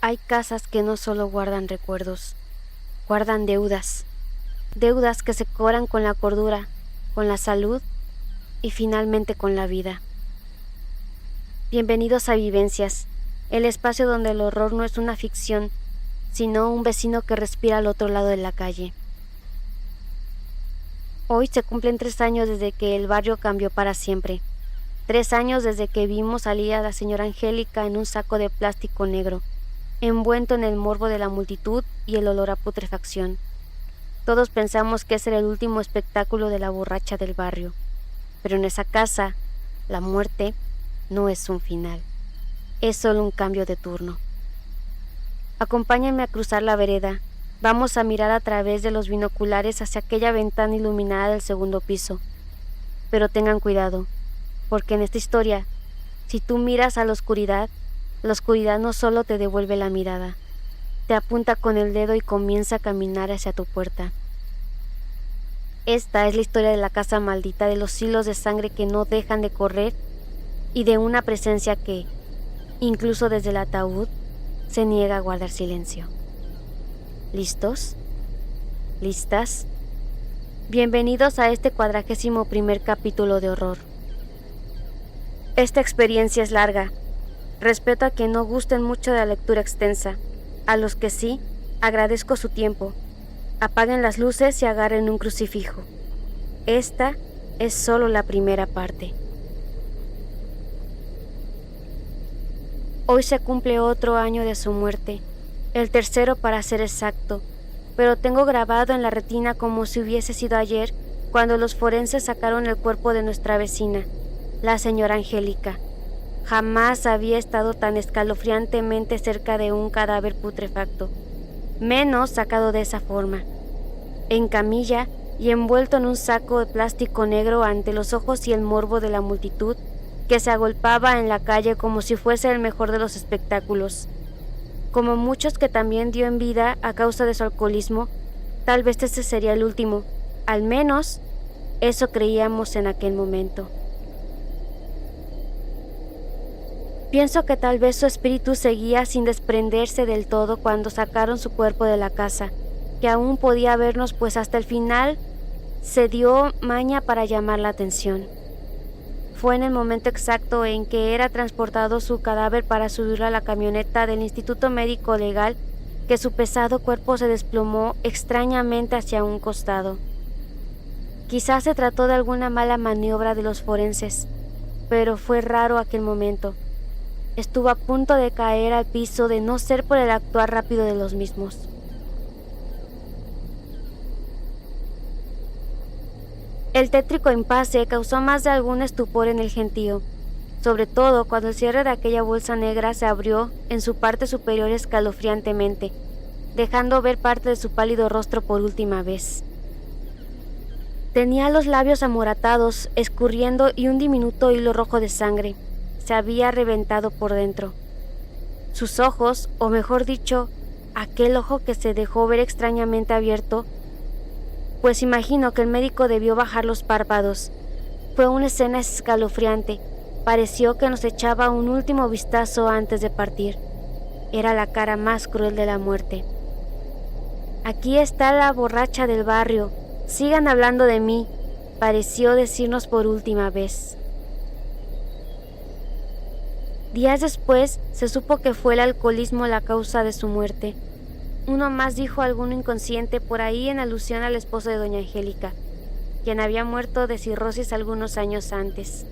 Hay casas que no solo guardan recuerdos, guardan deudas, deudas que se cobran con la cordura, con la salud y finalmente con la vida. Bienvenidos a Vivencias, el espacio donde el horror no es una ficción, sino un vecino que respira al otro lado de la calle. Hoy se cumplen 3 años desde que el barrio cambió para siempre. 3 años desde que vimos salir a la señora Angélica en un saco de plástico negro, envuelto en el morbo de la multitud y el olor a putrefacción. Todos pensamos que ese era el último espectáculo de la borracha del barrio. Pero en esa casa, la muerte no es un final. Es solo un cambio de turno. Acompáñenme a cruzar la vereda. Vamos a mirar a través de los binoculares hacia aquella ventana iluminada del segundo piso. Pero tengan cuidado, porque en esta historia, si tú miras a la oscuridad no solo te devuelve la mirada, te apunta con el dedo y comienza a caminar hacia tu puerta. Esta es la historia de la casa maldita, de los hilos de sangre que no dejan de correr y de una presencia que, incluso desde el ataúd, se niega a guardar silencio. ¿Listos? ¿Listas? Bienvenidos a este 41º capítulo de horror. Esta experiencia es larga. Respeto a quien no gusten mucho de la lectura extensa. A los que sí, agradezco su tiempo. Apaguen las luces y agarren un crucifijo. Esta es solo la primera parte. Hoy se cumple otro año de su muerte, el tercero para ser exacto, pero tengo grabado en la retina como si hubiese sido ayer cuando los forenses sacaron el cuerpo de nuestra vecina, la señora Angélica. Jamás había estado tan escalofriantemente cerca de un cadáver putrefacto, menos sacado de esa forma, en camilla y envuelto en un saco de plástico negro ante los ojos y el morbo de la multitud que se agolpaba en la calle como si fuese el mejor de los espectáculos. Como muchos que también dio en vida a causa de su alcoholismo, tal vez este sería el último, al menos eso creíamos en aquel momento. Pienso que tal vez su espíritu seguía sin desprenderse del todo cuando sacaron su cuerpo de la casa, que aún podía vernos pues hasta el final se dio maña para llamar la atención. Fue en el momento exacto en que era transportado su cadáver para subirlo a la camioneta del Instituto Médico Legal que su pesado cuerpo se desplomó extrañamente hacia un costado. Quizás se trató de alguna mala maniobra de los forenses, pero fue raro aquel momento. Estuvo a punto de caer al piso de no ser por el actuar rápido de los mismos. El tétrico impasse causó más de algún estupor en el gentío, sobre todo cuando el cierre de aquella bolsa negra se abrió en su parte superior escalofriantemente, dejando ver parte de su pálido rostro por última vez. Tenía los labios amoratados, escurriendo y un diminuto hilo rojo de sangre. Se había reventado por dentro. Sus ojos, o mejor dicho, aquel ojo que se dejó ver extrañamente abierto, pues imagino que el médico debió bajar los párpados. Fue una escena escalofriante. Pareció que nos echaba un último vistazo antes de partir. Era la cara más cruel de la muerte. Aquí está la borracha del barrio. Sigan hablando de mí, pareció decirnos por última vez. Días después se supo que fue el alcoholismo la causa de su muerte. Uno más dijo alguno inconsciente por ahí en alusión al esposo de doña Angélica, quien había muerto de cirrosis algunos años antes.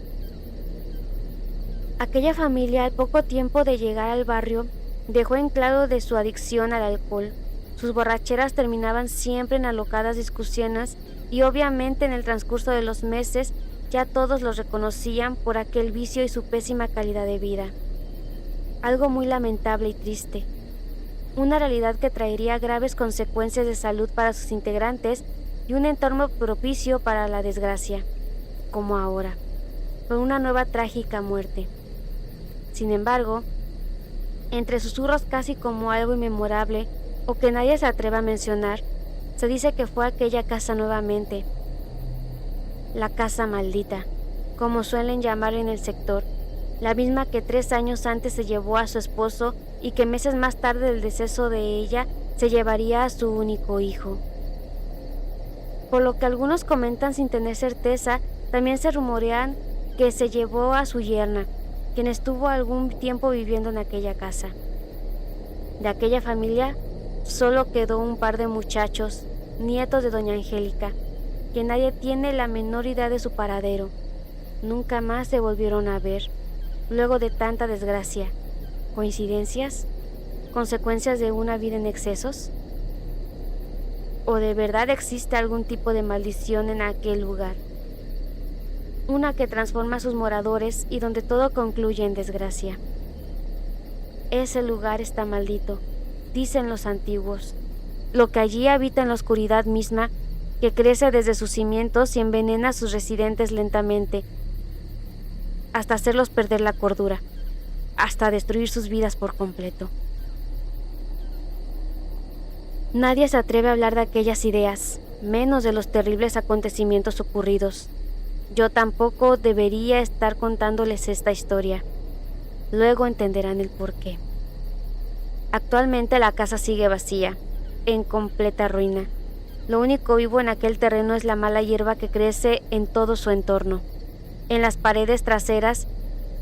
Aquella familia, al poco tiempo de llegar al barrio, dejó en claro de su adicción al alcohol. Sus borracheras terminaban siempre en alocadas discusiones y obviamente en el transcurso de los meses ya todos los reconocían por aquel vicio y su pésima calidad de vida. Algo muy lamentable y triste. Una realidad que traería graves consecuencias de salud para sus integrantes y un entorno propicio para la desgracia, como ahora, por una nueva trágica muerte. Sin embargo, entre susurros casi como algo inmemorable o que nadie se atreva a mencionar, se dice que fue aquella casa nuevamente, la casa maldita, como suelen llamarla en el sector, la misma que 3 años antes se llevó a su esposo y que meses más tarde del deceso de ella se llevaría a su único hijo. Por lo que algunos comentan sin tener certeza, también se rumorean que se llevó a su yerna, quien estuvo algún tiempo viviendo en aquella casa. De aquella familia solo quedó un par de muchachos, nietos de doña Angélica, que nadie tiene la menor idea de su paradero. Nunca más se volvieron a ver, luego de tanta desgracia. ¿Coincidencias? ¿Consecuencias de una vida en excesos? ¿O de verdad existe algún tipo de maldición en aquel lugar? Una que transforma a sus moradores y donde todo concluye en desgracia. Ese lugar está maldito, dicen los antiguos. Lo que allí habita en la oscuridad misma, que crece desde sus cimientos y envenena a sus residentes lentamente, hasta hacerlos perder la cordura, hasta destruir sus vidas por completo. Nadie se atreve a hablar de aquellas ideas, menos de los terribles acontecimientos ocurridos. Yo tampoco debería estar contándoles esta historia. Luego entenderán el porqué. Actualmente la casa sigue vacía, en completa ruina. Lo único vivo en aquel terreno es la mala hierba que crece en todo su entorno. En las paredes traseras,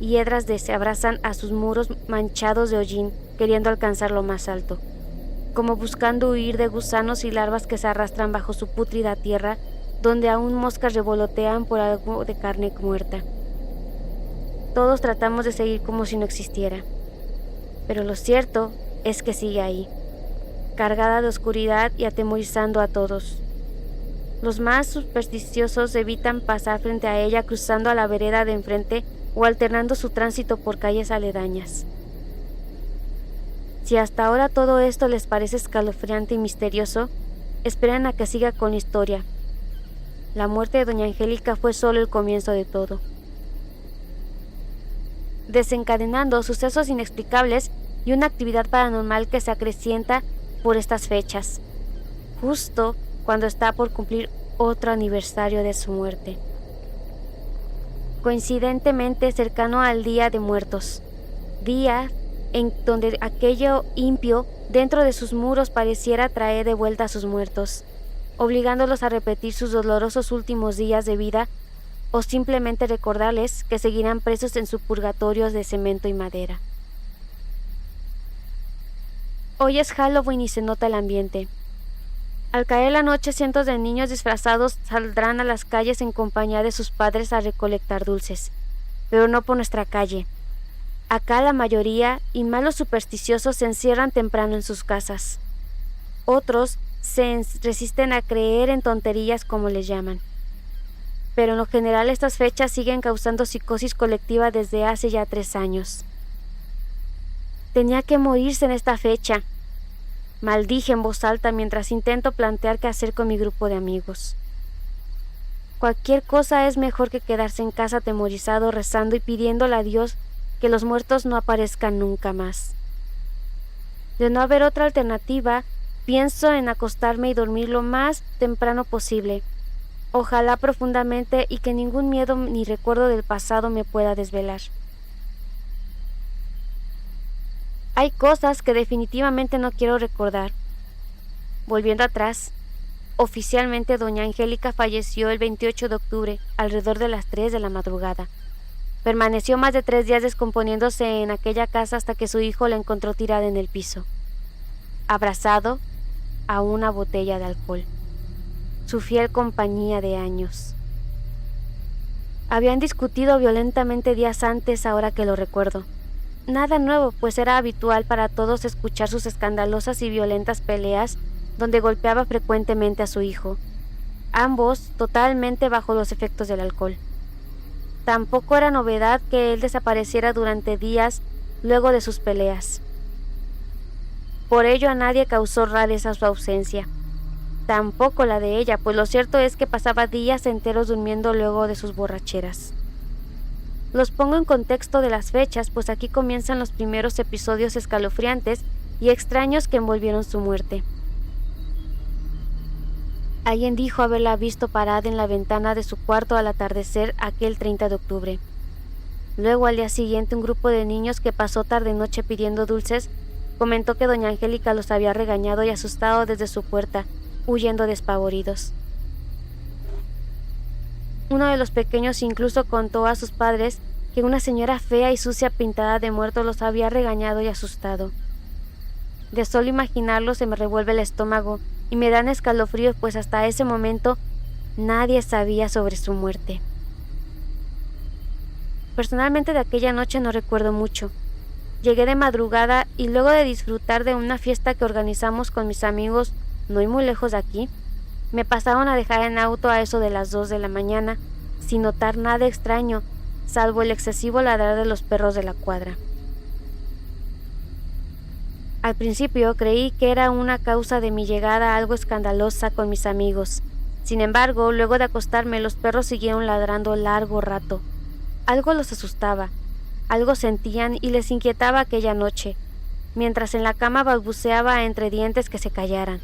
hiedras se abrazan a sus muros manchados de hollín, queriendo alcanzar lo más alto, como buscando huir de gusanos y larvas que se arrastran bajo su pútrida tierra, donde aún moscas revolotean por algo de carne muerta. Todos tratamos de seguir como si no existiera, pero lo cierto es que sigue ahí, cargada de oscuridad y atemorizando a todos. Los más supersticiosos evitan pasar frente a ella cruzando a la vereda de enfrente o alternando su tránsito por calles aledañas. Si hasta ahora todo esto les parece escalofriante y misterioso, esperan a que siga con la historia. La muerte de doña Angélica fue solo el comienzo de todo, desencadenando sucesos inexplicables y una actividad paranormal que se acrecienta por estas fechas, justo cuando está por cumplir otro aniversario de su muerte, coincidentemente cercano al Día de Muertos, día en donde aquello impío dentro de sus muros pareciera traer de vuelta a sus muertos, obligándolos a repetir sus dolorosos últimos días de vida o simplemente recordarles que seguirán presos en su purgatorio de cemento y madera. Hoy es Halloween y se nota el ambiente. Al caer la noche, cientos de niños disfrazados saldrán a las calles en compañía de sus padres a recolectar dulces, pero no por nuestra calle. Acá la mayoría, y más los supersticiosos, se encierran temprano en sus casas. Otros se resisten a creer en tonterías como les llaman. Pero en lo general estas fechas siguen causando psicosis colectiva desde hace ya 3 años. Tenía que morirse en esta fecha. Maldije en voz alta mientras intento plantear qué hacer con mi grupo de amigos. Cualquier cosa es mejor que quedarse en casa atemorizado, rezando y pidiéndole a Dios que los muertos no aparezcan nunca más. De no haber otra alternativa, pienso en acostarme y dormir lo más temprano posible. Ojalá profundamente y que ningún miedo ni recuerdo del pasado me pueda desvelar. Hay cosas que definitivamente no quiero recordar. Volviendo atrás, oficialmente doña Angélica falleció el 28 de octubre, alrededor de las 3 de la madrugada. Permaneció más de 3 días descomponiéndose en aquella casa hasta que su hijo la encontró tirada en el piso, abrazado a una botella de alcohol, su fiel compañía de años. Habían discutido violentamente días antes, ahora que lo recuerdo. Nada nuevo, pues era habitual para todos escuchar sus escandalosas y violentas peleas, donde golpeaba frecuentemente a su hijo, ambos totalmente bajo los efectos del alcohol. Tampoco era novedad que él desapareciera durante días luego de sus peleas. Por ello a nadie causó rareza su ausencia, tampoco la de ella, pues lo cierto es que pasaba días enteros durmiendo luego de sus borracheras. Los pongo en contexto de las fechas, pues aquí comienzan los primeros episodios escalofriantes y extraños que envolvieron su muerte. Alguien dijo haberla visto parada en la ventana de su cuarto al atardecer aquel 30 de octubre. Luego, al día siguiente, un grupo de niños que pasó tarde-noche pidiendo dulces comentó que doña Angélica los había regañado y asustado desde su puerta, huyendo despavoridos. Uno de los pequeños incluso contó a sus padres que una señora fea y sucia pintada de muerto los había regañado y asustado. De solo imaginarlo se me revuelve el estómago y me dan escalofríos, pues hasta ese momento nadie sabía sobre su muerte. Personalmente de aquella noche no recuerdo mucho. Llegué de madrugada y luego de disfrutar de una fiesta que organizamos con mis amigos no muy lejos de aquí, me pasaron a dejar en auto a eso de las 2 de la mañana, sin notar nada extraño, salvo el excesivo ladrar de los perros de la cuadra. Al principio creí que era una causa de mi llegada algo escandalosa con mis amigos. Sin embargo, luego de acostarme, los perros siguieron ladrando largo rato. Algo los asustaba, algo sentían y les inquietaba aquella noche, mientras en la cama balbuceaba entre dientes que se callaran,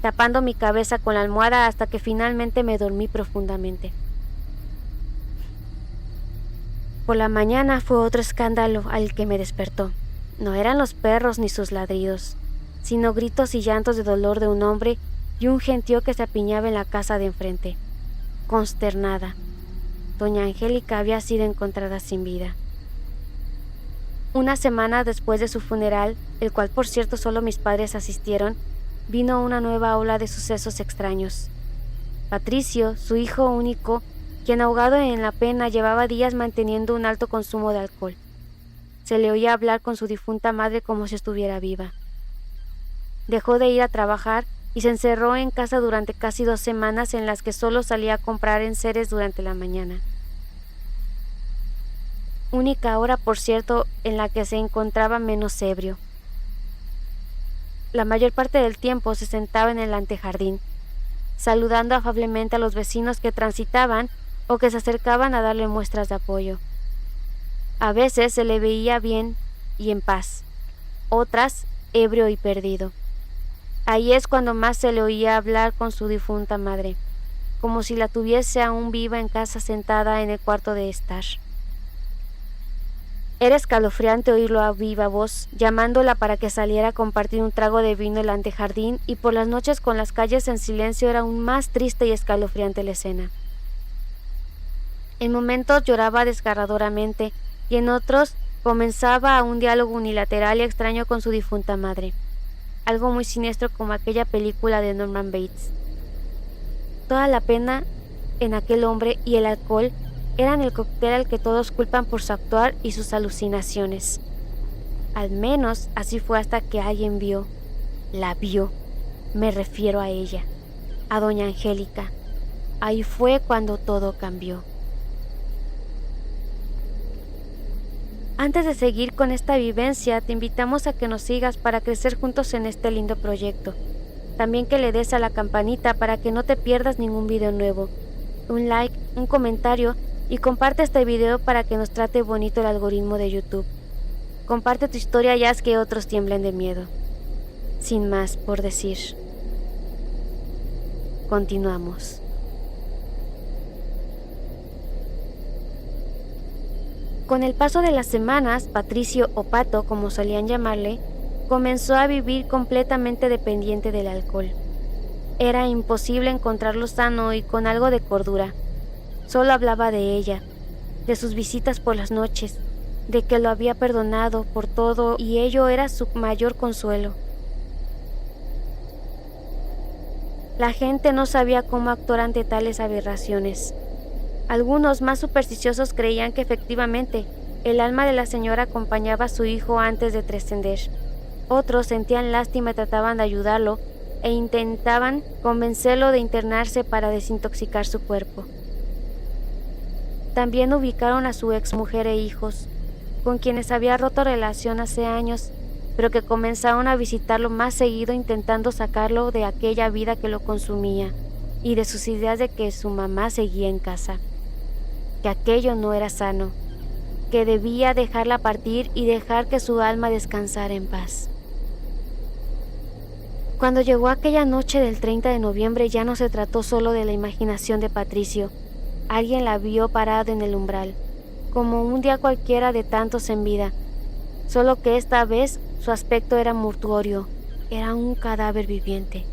tapando mi cabeza con la almohada hasta que finalmente me dormí profundamente. Por la mañana fue otro escándalo al que me despertó. No eran los perros ni sus ladridos, sino gritos y llantos de dolor de un hombre y un gentío que se apiñaba en la casa de enfrente. Consternada, doña Angélica había sido encontrada sin vida. Una semana después de su funeral, el cual por cierto solo mis padres asistieron, vino una nueva ola de sucesos extraños. Patricio, su hijo único, quien ahogado en la pena llevaba días manteniendo un alto consumo de alcohol. Se le oía hablar con su difunta madre como si estuviera viva. Dejó de ir a trabajar y se encerró en casa durante casi 2 semanas en las que solo salía a comprar enseres durante la mañana. Única hora, por cierto, en la que se encontraba menos ebrio. La mayor parte del tiempo se sentaba en el antejardín, saludando afablemente a los vecinos que transitaban o que se acercaban a darle muestras de apoyo. A veces se le veía bien y en paz, otras ebrio y perdido. Ahí es cuando más se le oía hablar con su difunta madre, como si la tuviese aún viva en casa sentada en el cuarto de estar. Era escalofriante oírlo a viva voz, llamándola para que saliera a compartir un trago de vino en el antejardín, y por las noches con las calles en silencio era aún más triste y escalofriante la escena. En momentos lloraba desgarradoramente, y en otros comenzaba un diálogo unilateral y extraño con su difunta madre, algo muy siniestro como aquella película de Norman Bates. Toda la pena en aquel hombre y el alcohol eran el cóctel al que todos culpan por su actuar y sus alucinaciones. Al menos así fue hasta que alguien la vio, me refiero a ella, a doña Angélica. Ahí fue cuando todo cambió. Antes de seguir con esta vivencia, te invitamos a que nos sigas para crecer juntos en este lindo proyecto. También que le des a la campanita para que no te pierdas ningún video nuevo. Un like, un comentario y comparte este video para que nos trate bonito el algoritmo de YouTube. Comparte tu historia y haz que otros tiemblen de miedo. Sin más por decir. Continuamos. Con el paso de las semanas, Patricio o Pato, como solían llamarle, comenzó a vivir completamente dependiente del alcohol. Era imposible encontrarlo sano y con algo de cordura. Solo hablaba de ella, de sus visitas por las noches, de que lo había perdonado por todo y ello era su mayor consuelo. La gente no sabía cómo actuar ante tales aberraciones. Algunos más supersticiosos creían que efectivamente el alma de la señora acompañaba a su hijo antes de trascender. Otros sentían lástima y trataban de ayudarlo e intentaban convencerlo de internarse para desintoxicar su cuerpo. También ubicaron a su exmujer e hijos, con quienes había roto relación hace años, pero que comenzaron a visitarlo más seguido intentando sacarlo de aquella vida que lo consumía y de sus ideas de que su mamá seguía en casa, que aquello no era sano, que debía dejarla partir y dejar que su alma descansara en paz. Cuando llegó aquella noche del 30 de noviembre ya no se trató solo de la imaginación de Patricio. Alguien la vio parada en el umbral, como un día cualquiera de tantos en vida. solo que esta vez su aspecto era mortuorio, era un cadáver viviente.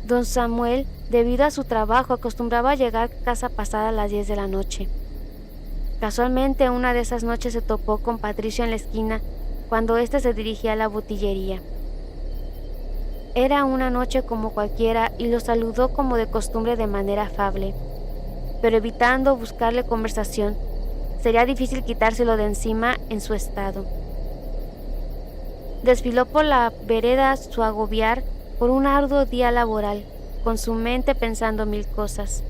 Don Samuel, debido a su trabajo, acostumbraba a llegar a casa pasada las 10 de la noche. Casualmente, una de esas noches se topó con Patricio en la esquina cuando éste se dirigía a la botillería. Era una noche como cualquiera y lo saludó como de costumbre de manera afable, pero evitando buscarle conversación. Sería difícil quitárselo de encima en su estado. Desfiló por la vereda su agobiar por un arduo día laboral, con su mente pensando mil cosas,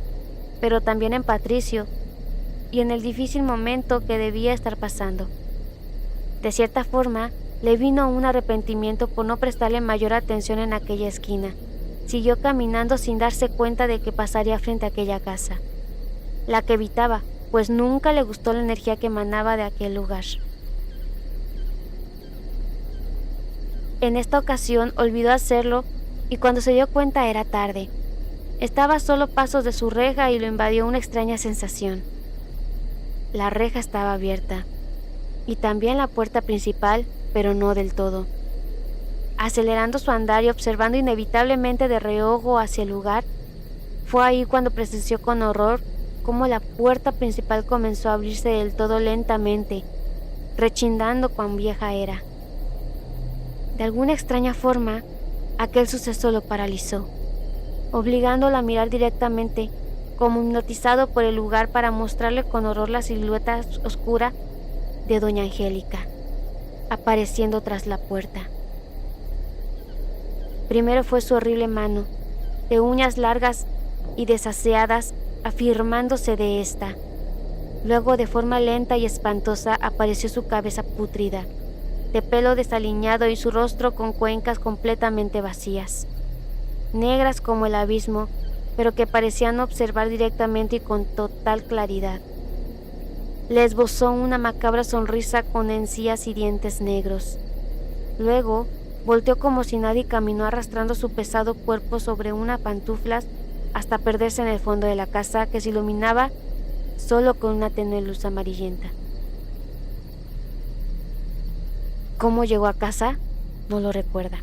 pero también en Patricio y en el difícil momento que debía estar pasando. De cierta forma, le vino un arrepentimiento por no prestarle mayor atención en aquella esquina. Siguió caminando sin darse cuenta de que pasaría frente a aquella casa, la que evitaba, pues nunca le gustó la energía que emanaba de aquel lugar. En esta ocasión olvidó hacerlo y cuando se dio cuenta era tarde. Estaba a solo pasos de su reja y lo invadió una extraña sensación. La reja estaba abierta y también la puerta principal, pero no del todo. Acelerando su andar y observando inevitablemente de reojo hacia el lugar, fue ahí cuando presenció con horror cómo la puerta principal comenzó a abrirse del todo lentamente, rechinando cuán vieja era. De alguna extraña forma, aquel suceso lo paralizó, obligándolo a mirar directamente, como hipnotizado por el lugar para mostrarle con horror la silueta oscura de doña Angélica, apareciendo tras la puerta. Primero fue su horrible mano, de uñas largas y desaseadas, afirmándose de ésta. Luego, de forma lenta y espantosa, apareció su cabeza pútrida, de pelo desaliñado y su rostro con cuencas completamente vacías, negras como el abismo, pero que parecían observar directamente y con total claridad. Le esbozó una macabra sonrisa con encías y dientes negros. Luego, volteó como si nadie y caminó arrastrando su pesado cuerpo sobre unas pantuflas hasta perderse en el fondo de la casa que se iluminaba solo con una tenue luz amarillenta. ¿Cómo llegó a casa? No lo recuerda.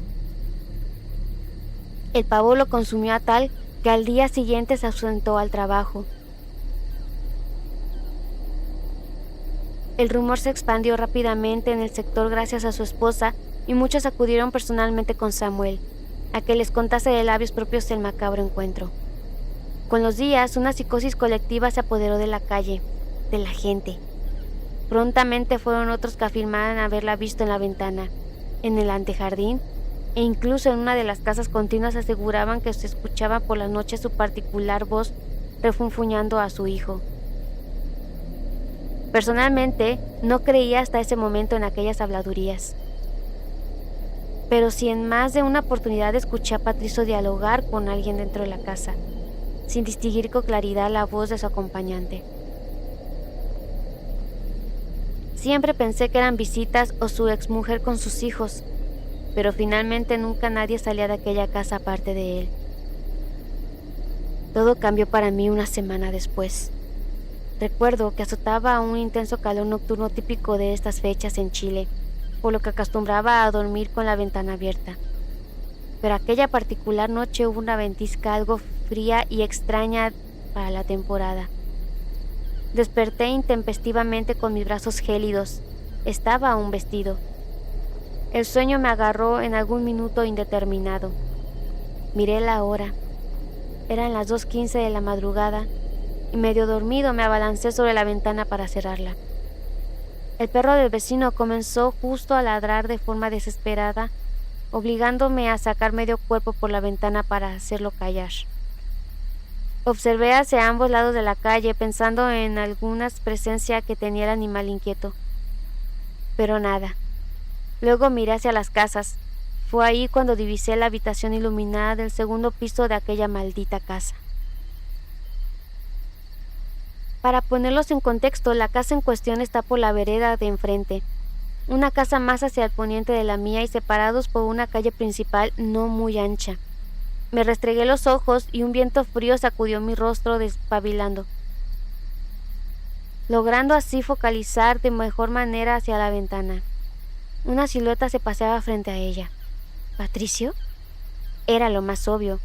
El pavor lo consumió a tal que al día siguiente se ausentó al trabajo. El rumor se expandió rápidamente en el sector gracias a su esposa y muchos acudieron personalmente con Samuel a que les contase de labios propios del macabro encuentro. Con los días, una psicosis colectiva se apoderó de la calle, de la gente. Prontamente fueron otros que afirmaban haberla visto en la ventana, en el antejardín, e incluso en una de las casas continuas aseguraban que se escuchaba por las noches su particular voz refunfuñando a su hijo. Personalmente, no creía hasta ese momento en aquellas habladurías. Pero sí en más de una oportunidad escuché a Patricio dialogar con alguien dentro de la casa, sin distinguir con claridad la voz de su acompañante. Siempre pensé que eran visitas o su exmujer con sus hijos, pero finalmente nunca nadie salía de aquella casa aparte de él. Todo cambió para mí una semana después. Recuerdo que azotaba un intenso calor nocturno típico de estas fechas en Chile, por lo que acostumbraba a dormir con la ventana abierta. Pero aquella particular noche hubo una ventisca algo fría y extraña para la temporada. Desperté intempestivamente con mis brazos gélidos. Estaba aún vestido. El sueño me agarró en algún minuto indeterminado. Miré la hora. Eran las 2:15 de la madrugada y medio dormido me abalancé sobre la ventana para cerrarla. El perro del vecino comenzó justo a ladrar de forma desesperada, obligándome a sacar medio cuerpo por la ventana para hacerlo callar. Observé hacia ambos lados de la calle pensando en alguna presencia que tenía el animal inquieto, pero nada. Luego miré hacia las casas. Fue ahí cuando divisé la habitación iluminada del segundo piso de aquella maldita casa. Para ponerlos en contexto, la casa en cuestión está por la vereda de enfrente, una casa más hacia el poniente de la mía y separados por una calle principal no muy ancha. Me restregué los ojos y un viento frío sacudió mi rostro despabilando. logrando así focalizar de mejor manera hacia la ventana. Una silueta se paseaba frente a ella. ¿Patricio? Era lo más obvio,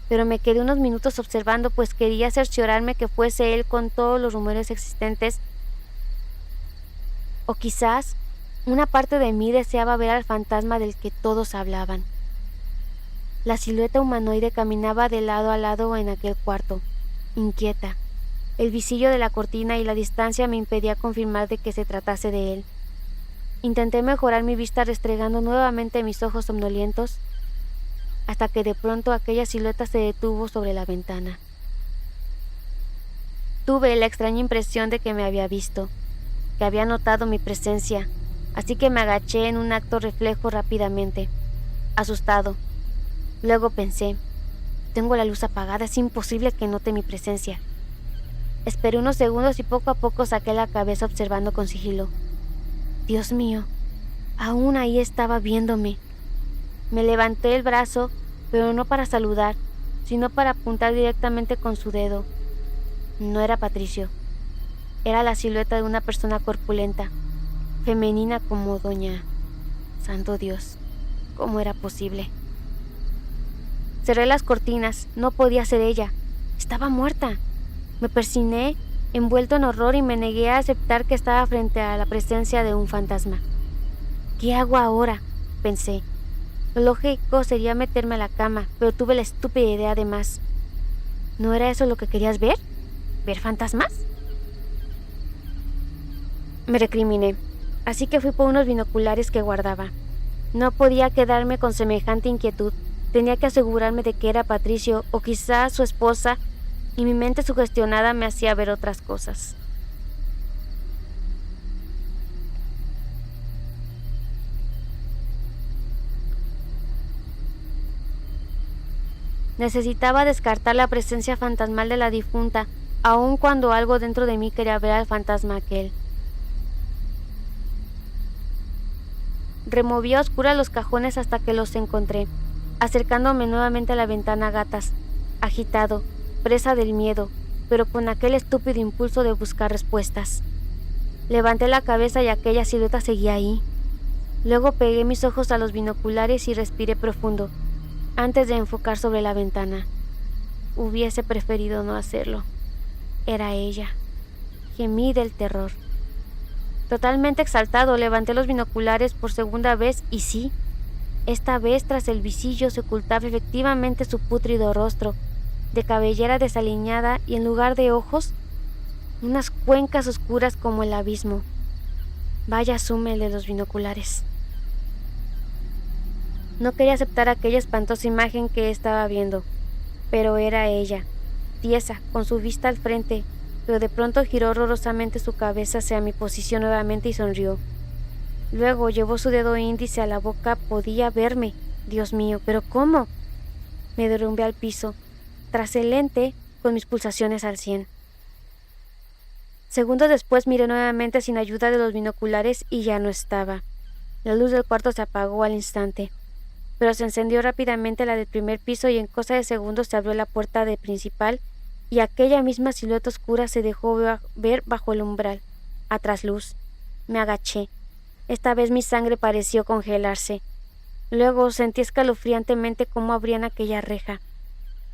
pero me quedé unos minutos observando, pues quería cerciorarme que fuese él con todos los rumores existentes, o quizás una parte de mí deseaba ver al fantasma del que todos hablaban. La silueta humanoide caminaba de lado a lado en aquel cuarto, inquieta. El visillo de la cortina y la distancia me impedía confirmar de que se tratase de él. Intenté mejorar mi vista restregando nuevamente mis ojos somnolientos, hasta que de pronto aquella silueta se detuvo sobre la ventana. Tuve la extraña impresión de que me había visto, que había notado mi presencia, así que me agaché en un acto reflejo rápidamente, asustado. Luego pensé, tengo la luz apagada, es imposible que note mi presencia. Esperé unos segundos y poco a poco saqué la cabeza observando con sigilo. Dios mío, aún ahí estaba viéndome. Me levanté el brazo, pero no para saludar, sino para apuntar directamente con su dedo. No era Patricio. Era la silueta de una persona corpulenta, femenina como doña... Santo Dios, ¿cómo era posible? Cerré las cortinas, no podía ser ella. Estaba muerta. Me persigné, envuelto en horror, y me negué a aceptar que estaba frente a la presencia de un fantasma. ¿Qué hago ahora?, pensé. Lo lógico sería meterme a la cama, pero tuve la estúpida idea de más. ¿No era eso lo que querías ver? ¿Ver fantasmas? Me recriminé, así que fui por unos binoculares que guardaba. No podía quedarme con semejante inquietud. Tenía que asegurarme de que era Patricio o quizá su esposa, y mi mente sugestionada me hacía ver otras cosas. Necesitaba descartar la presencia fantasmal de la difunta, aun cuando algo dentro de mí quería ver al fantasma aquel. Removí a oscuras los cajones hasta que los encontré, acercándome nuevamente a la ventana a gatas, agitado, presa del miedo, pero con aquel estúpido impulso de buscar respuestas. Levanté la cabeza y aquella silueta seguía ahí. Luego pegué mis ojos a los binoculares y respiré profundo, antes de enfocar sobre la ventana. Hubiese preferido no hacerlo. Era ella. Gemí del terror. Totalmente exaltado, levanté los binoculares por segunda vez y sí, esta vez tras el visillo se ocultaba efectivamente su pútrido rostro, de cabellera desaliñada y en lugar de ojos, unas cuencas oscuras como el abismo. Vaya zoom de los binoculares. No quería aceptar aquella espantosa imagen que estaba viendo, pero era ella, tiesa, con su vista al frente, pero de pronto giró horrorosamente su cabeza hacia mi posición nuevamente y sonrió. Luego llevó su dedo índice a la boca. Podía verme. Dios mío, ¿pero cómo? Me derrumbé al piso, tras el lente, con mis pulsaciones al 100. Segundos después miré nuevamente sin ayuda de los binoculares y ya no estaba. La luz del cuarto se apagó al instante, pero se encendió rápidamente la del primer piso y en cosa de segundos se abrió la puerta de principal y aquella misma silueta oscura se dejó ver bajo el umbral, a trasluz. Me agaché. Esta vez mi sangre pareció congelarse. Luego sentí escalofriantemente cómo abrían aquella reja.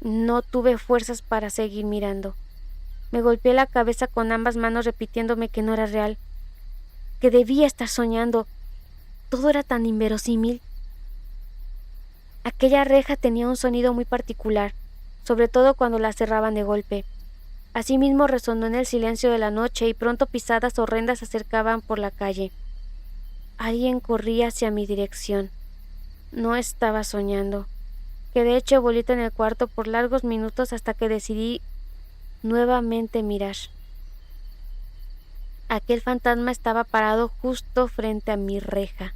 No tuve fuerzas para seguir mirando. Me golpeé la cabeza con ambas manos repitiéndome que no era real, que debía estar soñando. Todo era tan inverosímil. Aquella reja tenía un sonido muy particular, sobre todo cuando la cerraban de golpe. Asimismo resonó en el silencio de la noche y pronto pisadas horrendas se acercaban por la calle. Alguien corría hacia mi dirección. No estaba soñando. Quedé hecho bolita en el cuarto por largos minutos hasta que decidí nuevamente mirar. Aquel fantasma estaba parado justo frente a mi reja,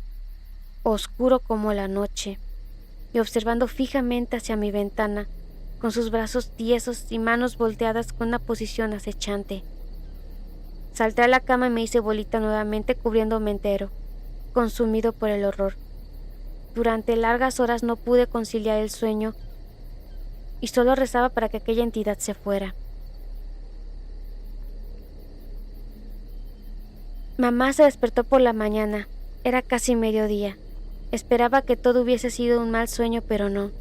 oscuro como la noche, y observando fijamente hacia mi ventana, con sus brazos tiesos y manos volteadas con una posición acechante. Salté a la cama y me hice bolita nuevamente, cubriéndome entero, consumido por el horror. Durante largas horas no pude conciliar el sueño y solo rezaba para que aquella entidad se fuera. Mamá se despertó por la mañana. Era casi mediodía. Esperaba que todo hubiese sido un mal sueño, pero no.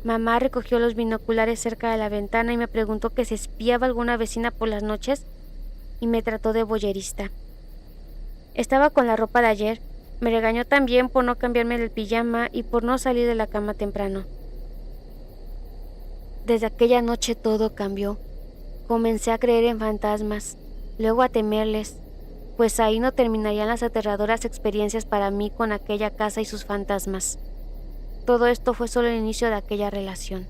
Mamá recogió los binoculares cerca de la ventana y me preguntó que si espiaba alguna vecina por las noches y me trató de voyerista. Estaba con la ropa de ayer. Me regañó también por no cambiarme el pijama y por no salir de la cama temprano. Desde aquella noche todo cambió. Comencé a creer en fantasmas, luego a temerles, pues ahí no terminarían las aterradoras experiencias para mí con aquella casa y sus fantasmas. Todo esto fue solo el inicio de aquella relación.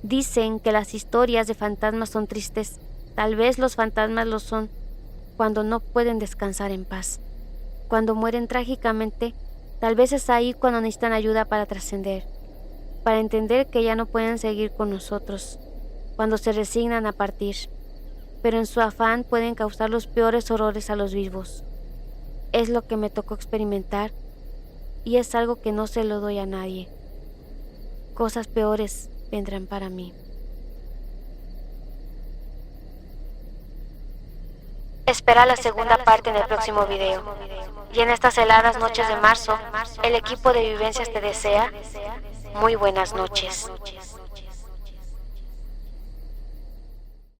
Dicen que las historias de fantasmas son tristes. Tal vez los fantasmas lo son cuando no pueden descansar en paz. Cuando mueren trágicamente, tal vez es ahí cuando necesitan ayuda para trascender, para entender que ya no pueden seguir con nosotros, cuando se resignan a partir, pero en su afán pueden causar los peores horrores a los vivos. Es lo que me tocó experimentar y es algo que no se lo doy a nadie. Cosas peores vendrán para mí. Espera la segunda parte en el próximo video. Y en estas heladas noches de marzo, el equipo de Vivencias te desea muy buenas noches.